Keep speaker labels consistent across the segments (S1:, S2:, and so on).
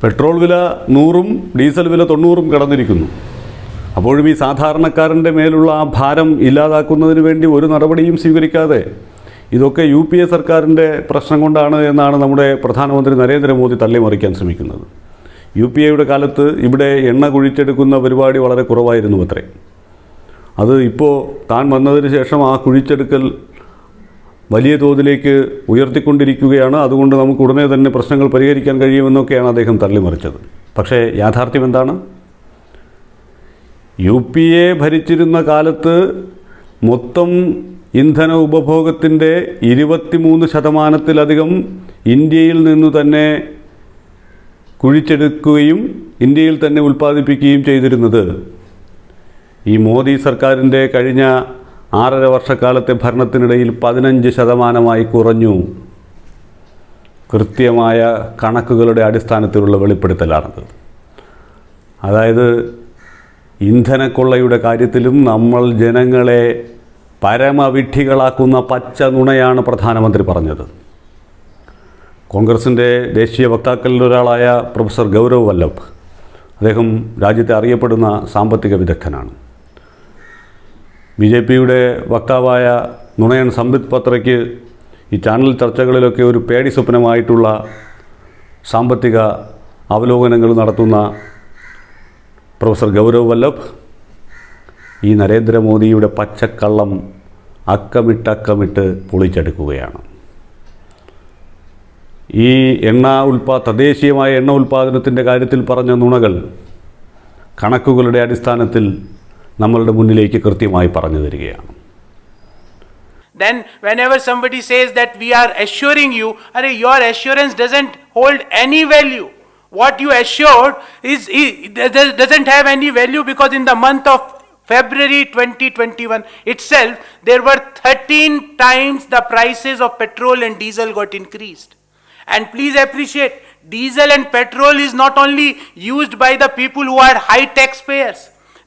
S1: Petrol വില 100-ഉം diesel വില 90-ഉം കടന്നിരിക്കുന്നു. അപ്പോഴും ഈ സാധാരണക്കാരൻ്റെ മേലുള്ള ആ ഭാരം ഇല്ലാതാക്കുന്നതിന് വേണ്ടി ഒരു നടപടിയും സ്വീകരിക്കാതെ ഇതൊക്കെ UPA സർക്കാരിൻ്റെ പ്രശ്നം കൊണ്ടാണ് എന്നാണ് നമ്മുടെ പ്രധാനമന്ത്രി നരേന്ദ്രമോദി തള്ളിമറിക്കാൻ ശ്രമിക്കുന്നത്. UPAയുടെ കാലത്ത് ഇവിടെ എണ്ണ കുഴിച്ചെടുക്കുന്ന പരിപാടി വളരെ കുറവായിരുന്നു അത്രേ. അത് ഇപ്പോൾ താൻ വന്നതിന് ശേഷം ആ കുഴിച്ചെടുക്കൽ വലിയ തോതിലേക്ക് ഉയർത്തിക്കൊണ്ടിരിക്കുകയാണ്. അതുകൊണ്ട് നമുക്ക് ഉടനെ തന്നെ പ്രശ്നങ്ങൾ പരിഹരിക്കാൻ കഴിയുമെന്നൊക്കെയാണ് അദ്ദേഹം തള്ളിമറിച്ചത്. പക്ഷേ യാഥാർത്ഥ്യം എന്താണ്? UPA ഭരിച്ചിരുന്ന കാലത്ത് മൊത്തം ഇന്ധന ഉപഭോഗത്തിൻ്റെ 23%-ലധികം ഇന്ത്യയിൽ നിന്നു തന്നെ കുഴിച്ചെടുക്കുകയും ഇന്ത്യയിൽ തന്നെ ഉൽപ്പാദിപ്പിക്കുകയും ചെയ്തിരുന്നത് ഈ മോദി സർക്കാരിൻ്റെ കഴിഞ്ഞ 6.5 വർഷക്കാലത്തെ ഭരണത്തിനിടയിൽ 15% കുറഞ്ഞു. കൃത്യമായ കണക്കുകളുടെ അടിസ്ഥാനത്തിലുള്ള വെളിപ്പെടുത്തലാണത്. അതായത് ഇന്ധനക്കൊള്ളയുടെ കാര്യത്തിലും നമ്മൾ ജനങ്ങളെ പരമവിഡ്ഢികളാക്കുന്ന പച്ച നുണയാണ് പ്രധാനമന്ത്രി പറഞ്ഞത്. കോൺഗ്രസിൻ്റെ ദേശീയ വക്താക്കളിലൊരാളായ പ്രൊഫസർ ഗൗരവ് വല്ലഭ്, അദ്ദേഹം രാജ്യത്തെ അറിയപ്പെടുന്ന സാമ്പത്തിക വിദഗ്ധനാണ്. BJPയുടെ വക്താവായ നുണയൻ സംബിത് പത്രയ്ക്ക് ഈ ചാനൽ ചർച്ചകളിലൊക്കെ ഒരു പേടി സ്വപ്നമായിട്ടുള്ള സാമ്പത്തിക അവലോകനങ്ങൾ നടത്തുന്ന പ്രൊഫസർ ഗൗരവ് വല്ലഭ് ഈ നരേന്ദ്രമോദിയുടെ പച്ചക്കള്ളം അക്കമിട്ട് പൊളിച്ചെടുക്കുകയാണ്. ഈ തദ്ദേശീയമായ എണ്ണ ഉൽപ്പാദനത്തിൻ്റെ കാര്യത്തിൽ പറഞ്ഞ നുണകൾ കണക്കുകളുടെ അടിസ്ഥാനത്തിൽ നമ്മളുടെ മുന്നിലേക്ക് കൃത്യമായി പറഞ്ഞു തരികയാണ്.
S2: Then whenever somebody says that we are assuring you, your assurance doesn't hold any value. What you assured doesn't have any value, because in the month of February 2021 itself, there were 13 times the prices of petrol and diesel got increased. And please appreciate, diesel and petrol is not only used by the people who are high taxpayers.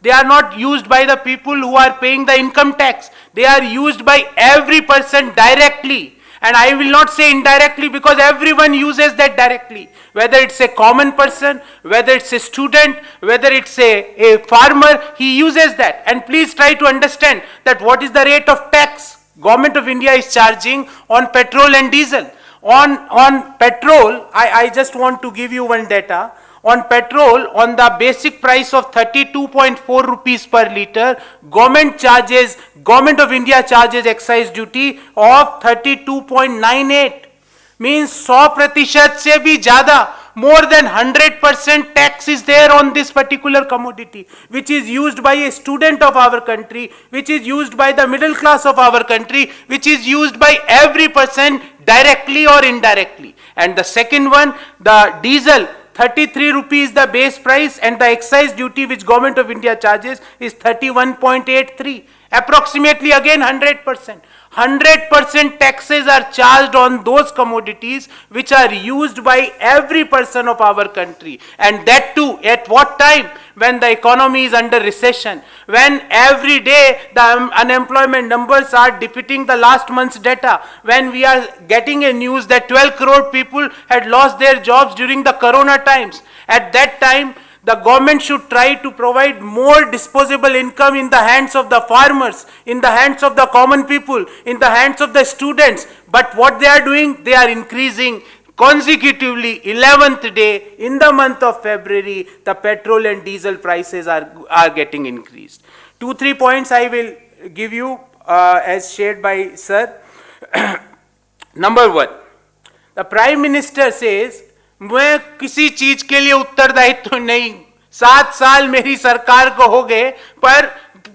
S2: They are not used by the people who are paying the income tax. They are used by every person directly. And I will not say indirectly, because everyone uses that directly. Whether it's a common person, whether it's a student, whether it's a farmer, he uses that. And please try to understand that what is the rate of tax Government of India is charging on petrol and diesel. On petrol, I just want to give you one data. On petrol, on the basic price of 32.4 rupees per litre, Government of India charges excise duty of 32.98. Means 100% से भी ज़्यादा, more than 100% tax is there on this particular commodity, which is used by a student of our country, which is used by the middle class of our country, which is used by every person directly or indirectly. And the second one, the diesel, 33 rupees the base price, and the excise duty which Government of India charges is 31.83. Approximately again 100%. 100% taxes are charged on those commodities which are used by every person of our country. And that too, at what time? When the economy is under recession. When every day the unemployment numbers are defeating the last month's data. When we are getting a news that 12 crore people had lost their jobs during the corona times. At that time, the government should try to provide more disposable income in the hands of the farmers, in the hands of the common people, in the hands of the students. But what they are doing, they are increasing consecutively 11th day in the month of February, the petrol and diesel prices are getting increased. 2-3 points I will give you as shared by sir. Number one, the Prime Minister says, मैं किसी चीज के लिए उत्तरदायित्व नहीं, 7 साल मेरी सरकार को हो गए, पर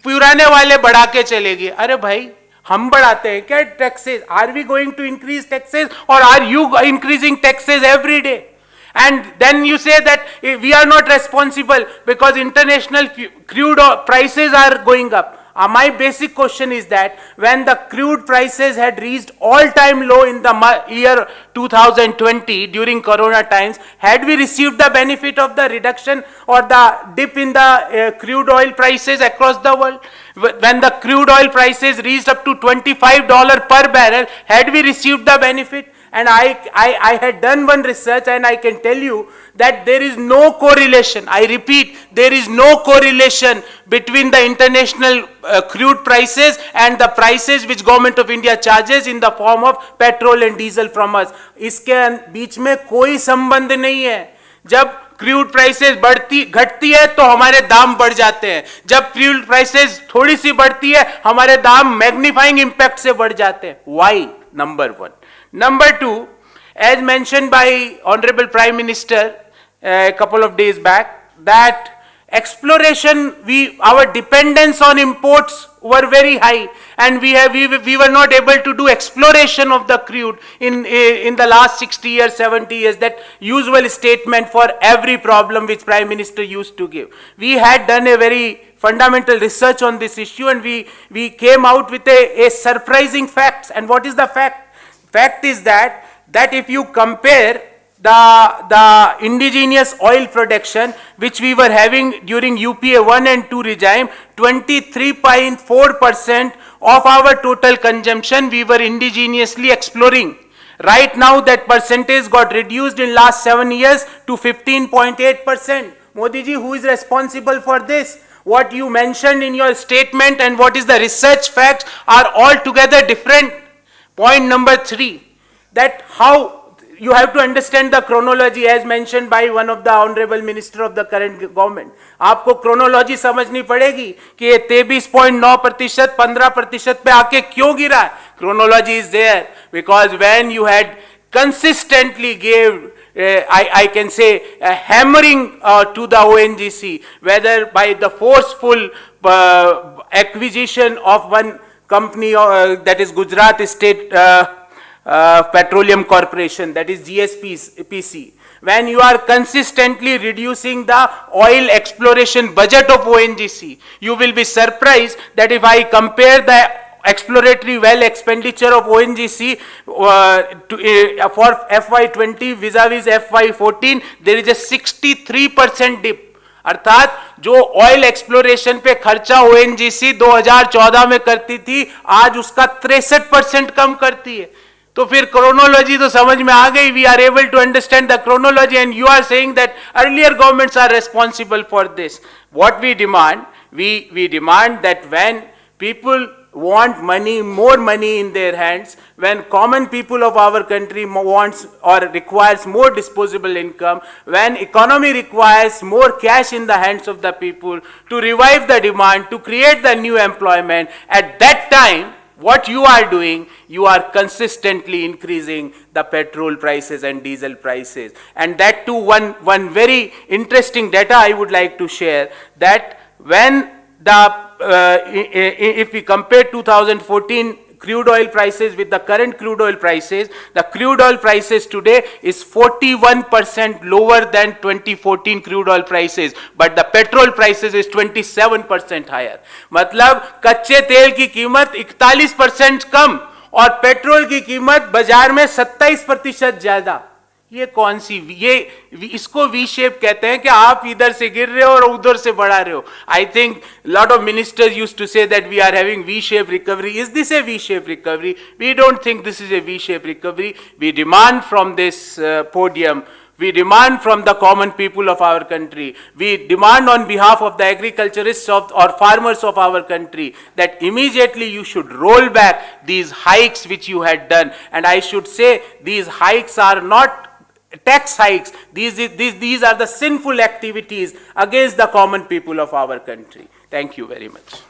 S2: पुराने वाले बढ़ा के चले गए. अरे भाई, हम बढ़ाते हैं क्या taxes? Are we going to increase taxes, और are you increasing taxes every day? And then you say that we are not responsible because international crude prices are going up. My basic question is that when the crude prices had reached all-time low in the year 2020 during corona times, had we received the benefit of the reduction or the dip in the crude oil prices across the world? When the crude oil prices reached up to $25 per barrel, had we received the benefit? And I had done one research and I can tell you that there is no correlation. I repeat, there is no correlation between the international crude prices and the prices which Government of India charges in the form of petrol and diesel from us. इसके बीच में कोई संबंध नहीं है. जब crude prices घटती है तो हमारे दाम बढ़ जाते हैं. जब क्रूड प्राइसेस थोड़ी सी बढ़ती है हमारे दाम मैग्नीफाइंग इंपैक्ट से बढ़ जाते हैं. Why? Number one. Number two, as mentioned by Honorable Prime Minister a couple of days back, that exploration, our dependence on imports were very high, and we were not able to do exploration of the crude in the last 60 years, 70 years, that usual statement for every problem which Prime Minister used to give. We had done a very fundamental research on this issue, and we came out with a surprising facts. And what is the fact? Fact is that if you compare the indigenous oil production which we were having during UPA 1 and 2 regime, 23.4% of our total consumption we were indigenously exploring. Right now that percentage got reduced in last 7 years to 15.8%. Modi ji, who is responsible for this? What you mentioned in your statement and what is the research facts are altogether different. Point number 3, that how you have to understand the chronology as mentioned by one of the honorable minister of the current government. आपको chronology समझनी पड़ेगी कि ये 23.9%, 15% पे आके क्यों गिरा है. Chronology is there because when you had consistently gave I can say a hammering to the ONGC, whether by the forceful acquisition of one company that is Gujarat State Petroleum Corporation, that is GSPC, when you are consistently reducing the oil exploration budget of ONGC, you will be surprised that if I compare the exploratory well expenditure of ONGC for FY20 vis-a-vis FY14, there is a 63% dip. अर्थात जो oil exploration पे खर्चा ONGC 2014 में करती थी आज उसका 63% कम करती है. तो फिर क्रोनोलॉजी तो समझ में आ गई. We are able to understand the chronology and you are saying that earlier governments are responsible for this. What we demand, we demand that when people want money, more money in their hands, when common people of our country wants or requires more disposable income, when economy requires more cash in the hands of the people to revive the demand, to create the new employment, at that time what you are doing, you are consistently increasing the petrol prices and diesel prices. And that too, one very interesting data I would like to share, that when if we compare 2014 crude oil prices with the current crude oil prices, the crude oil prices today is 41% lower than 2014 crude oil prices, but the petrol prices is 27% higher. मतलब कच्चे तेल की कीमत 41% कम और petrol की कीमत बाजार में 27% ज्यादा. ये कौन सी, ये इसको वी शेप कहते हैं कि आप इधर से गिर रहे हो और उधर से बढ़ा रहे हो. I think lot of ministers used to say that we are having V shape recovery. Is this a V shape recovery? We don't think this is a V shape recovery. We demand from this podium, we demand from the common people of our country, we demand on behalf of the agriculturists or farmers of our country that immediately you should roll back these hikes which you had done. And I should say these hikes are not tax hikes. These are the sinful activities against the common people of our country. Thank you very much.